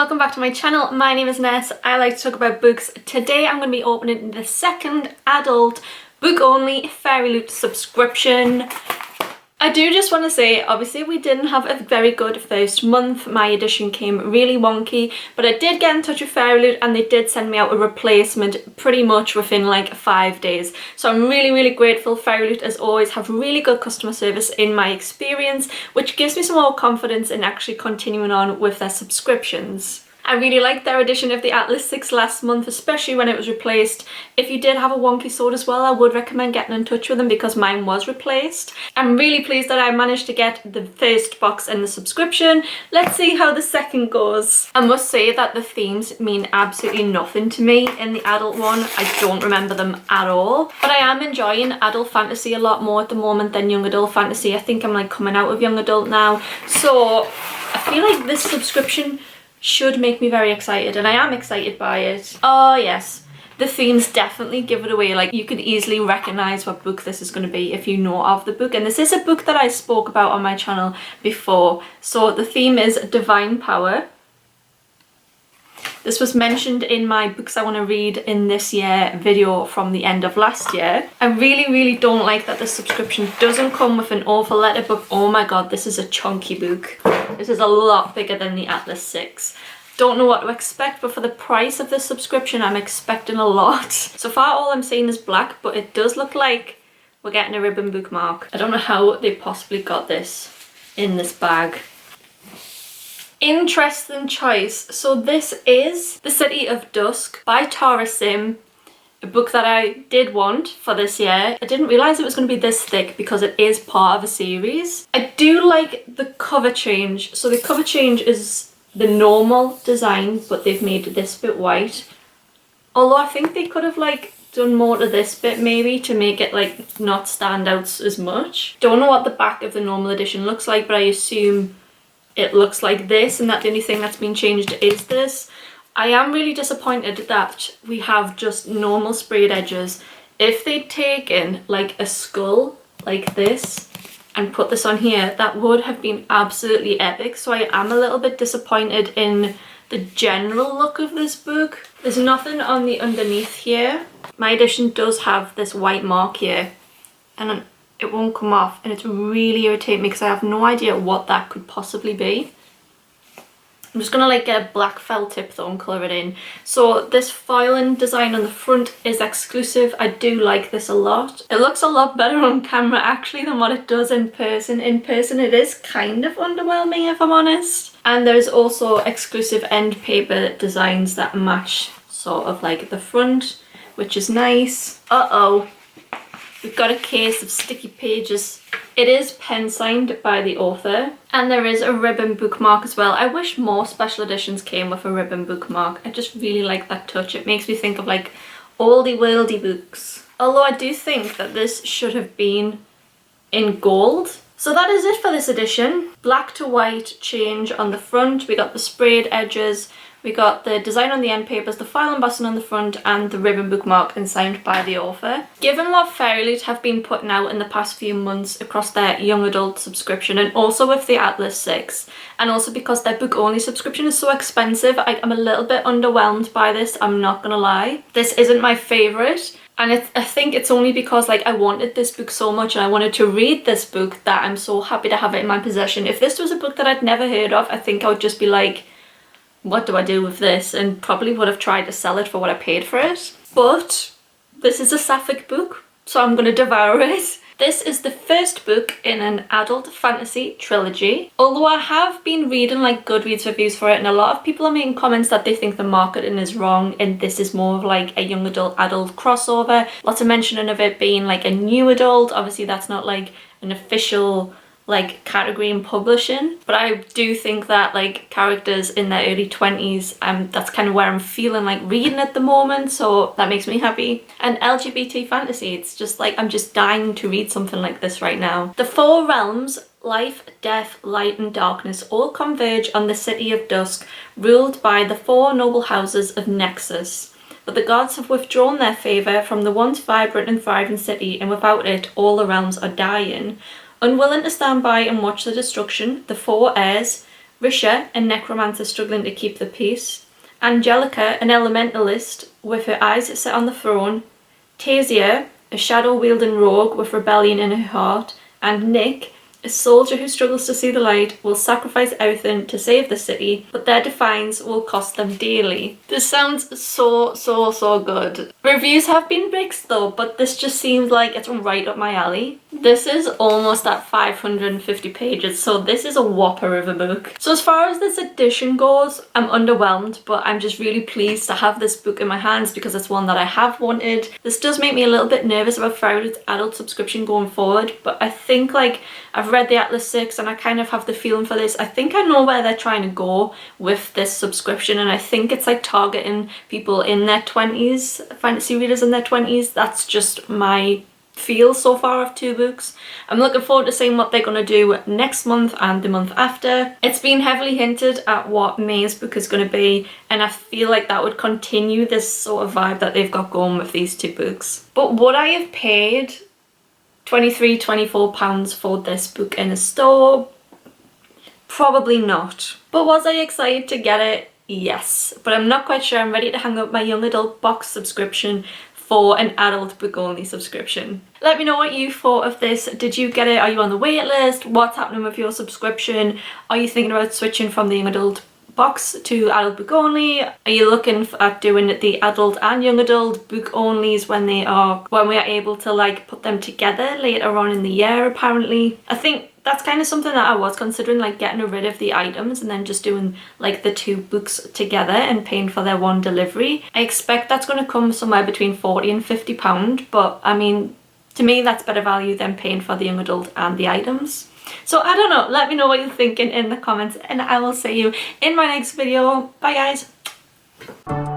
welcome back to my channel. My name is Ness. I like to talk about books. Today I'm going to be opening the second adult book-only Fairyloot subscription. I do just want to say, obviously we didn't have a very good first month. My edition came really wonky, but I did get in touch with Fairyloot and they did send me out a replacement pretty much within like 5 days. So I'm really grateful. Fairyloot as always have really good customer service in my experience, which gives me some more confidence in actually continuing on with their subscriptions. I really liked their edition of the Atlas 6 last month, especially when it was replaced. If you did have a wonky sword as well, I would recommend getting in touch with them because mine was replaced. I'm really pleased that I managed to get the first box in the subscription. Let's see how the second goes. I must say that the themes mean absolutely nothing to me in the adult one. I don't remember them at all. But I am enjoying adult fantasy a lot more at the moment than young adult fantasy. I think I'm like coming out of young adult now. So I feel like this subscription should make me very excited, and I am excited by it. Oh yes, the themes definitely give it away. Like, you could easily recognize what book this is going to be if you know of the book, and this is a book that I spoke about on my channel before. So the theme is divine power. This was mentioned in my books I want to read in this year video from the end of last year. I really don't like that the subscription doesn't come with an author letter book. Oh my god, this is a chunky book. This is a lot bigger than the Atlas 6. Don't know what to expect, but for the price of this subscription I'm expecting a lot. So far all I'm seeing is black, but it does look like we're getting a ribbon bookmark. I don't know how they possibly got this in this bag. Interesting choice. So this is The City of Dusk by Tara Sim, a book that I did want for this year. I didn't realise it was going to be this thick because it is part of a series. I do like the cover change. So the cover change is the normal design, but they've made this bit white. Although I think they could have like done more to this bit maybe to make it like not stand out as much. Don't know what the back of the normal edition looks like, but I assume it looks like this and that the only thing that's been changed is this. I am really disappointed that we have just normal sprayed edges. If they'd taken like a skull like this and put this on here, that would have been absolutely epic. So I am a little bit disappointed in the general look of this book. There's nothing on the underneath here. My edition does have this white mark here and it won't come off, and it's really irritating me because I have no idea what that could possibly be. I'm just gonna like get a black felt tip though and colour it in. So this filing design on the front is exclusive. I do like this a lot. It looks a lot better on camera actually than what it does in person. In person it is kind of underwhelming if I'm honest. And there's also exclusive end paper designs that match sort of like the front, which is nice. Uh-oh. We've got a case of sticky pages. It is pen signed by the author, and there is a ribbon bookmark as well. I wish more special editions came with a ribbon bookmark. I just really like that touch. It makes me think of like oldie worldy books. Although I do think that this should have been in gold. So that is it for this edition. Black to white change on the front. We got the sprayed edges. We got the design on the end papers, the file embossing on the front, and the ribbon bookmark and signed by the author. Given what Fairyloot have been putting out in the past few months across their young adult subscription and also with the Atlas 6, and also because their book only subscription is so expensive, I'm a little bit underwhelmed by this, I'm not gonna lie. This isn't my favourite. And I think it's only because like I wanted this book so much and I wanted to read this book that I'm so happy to have it in my possession. If this was a book that I'd never heard of, I think I would just be like, what do I do with this? And probably would have tried to sell it for what I paid for it. But this is a sapphic book, so I'm going to devour it. This is the first book in an adult fantasy trilogy. Although I have been reading like Goodreads reviews for it, and a lot of people are making comments that they think the marketing is wrong and this is more of like a young adult crossover. Lots of mentioning of it being like a new adult. Obviously that's not like an official like category in publishing, but I do think that like characters in their early 20s, that's kind of where I'm feeling like reading at the moment, so that makes me happy. And LGBT fantasy, it's just like I'm just dying to read something like this right now. The four realms, life, death, light and darkness, all converge on the City of Dusk, ruled by the four noble houses of Nexus. But the gods have withdrawn their favour from the once vibrant and thriving city, and without it all the realms are dying. Unwilling to stand by and watch the destruction, the four heirs, Risha, a necromancer struggling to keep the peace. Angelica, an elementalist with her eyes set on the throne. Tasia, a shadow-wielding rogue with rebellion in her heart. And Nick, a soldier who struggles to see the light, will sacrifice everything to save the city, but their defiance will cost them dearly. This sounds so good. Reviews have been mixed though, but this just seems like it's right up my alley. This is almost at 550 pages, so this is a whopper of a book. So as far as this edition goes, I'm underwhelmed, but I'm just really pleased to have this book in my hands because it's one that I have wanted. This does make me a little bit nervous about Fairyloot's adult subscription going forward, but I think like I've read the Atlas 6 and I kind of have the feeling for this. I think I know where they're trying to go with this subscription, and I think it's like targeting people in their 20s, fantasy readers in their 20s. That's just my feel so far of 2 books. I'm looking forward to seeing what they're going to do next month and the month after. It's been heavily hinted at what May's book is going to be, and I feel like that would continue this sort of vibe that they've got going with these 2 books. But would I have paid £23-24 for this book in a store? Probably not. But was I excited to get it? Yes. But I'm not quite sure I'm ready to hang up my young adult box subscription for an adult book only subscription. Let me know what you thought of this. Did you get it? Are you on the wait list? What's happening with your subscription? Are you thinking about switching from the young adult box to adult book only? Are you looking at doing the adult and young adult book onlys when we are able to like put them together later on in the year apparently? I think that's kind of something that I was considering, like getting rid of the items and then just doing like the 2 books together and paying for their one delivery. I expect that's going to come somewhere between £40 and £50, but I mean, to me that's better value than paying for the young adult and the items. So I don't know, let me know what you're thinking in the comments and I will see you in my next video. Bye guys!